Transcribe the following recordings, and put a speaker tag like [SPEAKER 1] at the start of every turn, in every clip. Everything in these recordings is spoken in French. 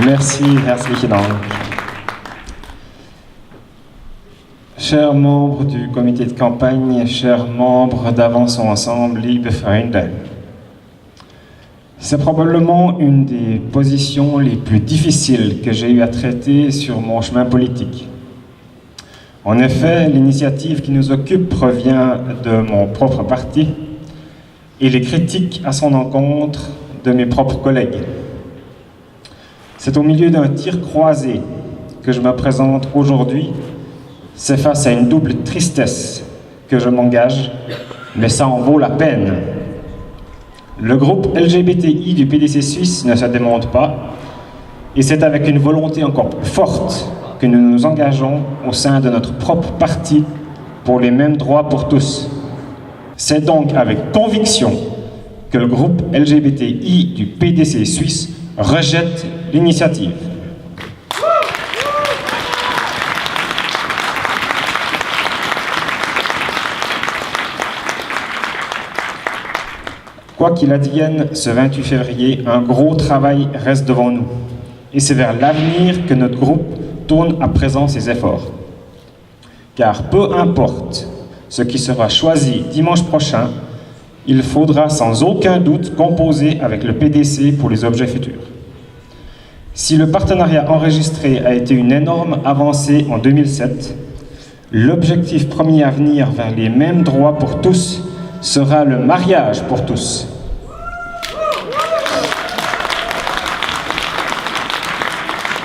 [SPEAKER 1] Merci, herzlichen Dank. Chers membres du comité de campagne, chers membres d'Avançons Ensemble, liebe Freunde, c'est probablement une des positions les plus difficiles que j'ai eu à traiter sur mon chemin politique. En effet, l'initiative qui nous occupe provient de mon propre parti et les critiques à son encontre de mes propres collègues. C'est au milieu d'un tir croisé que je me présente aujourd'hui. C'est face à une double tristesse que je m'engage, mais ça en vaut la peine. Le groupe LGBTI du PDC suisse ne se démonte pas, et c'est avec une volonté encore plus forte que nous nous engageons au sein de notre propre parti pour les mêmes droits pour tous. C'est donc avec conviction que le groupe LGBTI du PDC suisse rejette l'initiative. Quoi qu'il advienne, ce 28 février, un gros travail reste devant nous. Et c'est vers l'avenir que notre groupe tourne à présent ses efforts. Car peu importe ce qui sera choisi dimanche prochain, il faudra sans aucun doute composer avec le PDC pour les objets futurs. Si le partenariat enregistré a été une énorme avancée en 2007, l'objectif premier à venir vers les mêmes droits pour tous sera le mariage pour tous.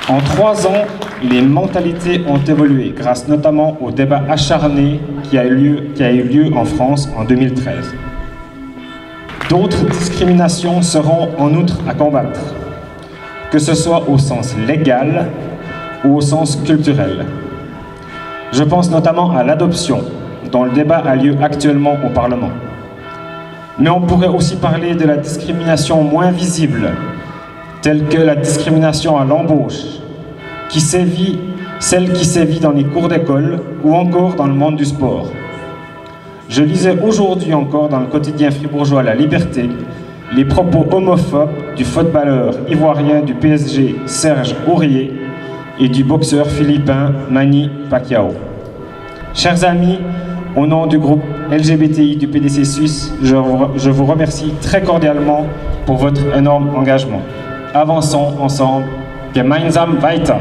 [SPEAKER 1] En 3 ans, les mentalités ont évolué grâce notamment au débat acharné qui a eu lieu en France en 2013. D'autres discriminations seront en outre à combattre, que ce soit au sens légal ou au sens culturel. Je pense notamment à l'adoption, dont le débat a lieu actuellement au Parlement. Mais on pourrait aussi parler de la discrimination moins visible, telle que la discrimination à l'embauche, celle qui sévit dans les cours d'école ou encore dans le monde du sport. Je lisais aujourd'hui encore dans le quotidien fribourgeois La Liberté les propos homophobes du footballeur ivoirien du PSG Serge Aurier et du boxeur philippin Manny Pacquiao. Chers amis, au nom du groupe LGBTI du PDC suisse, je vous remercie très cordialement pour votre énorme engagement. Avançons ensemble, gemeinsam weiter.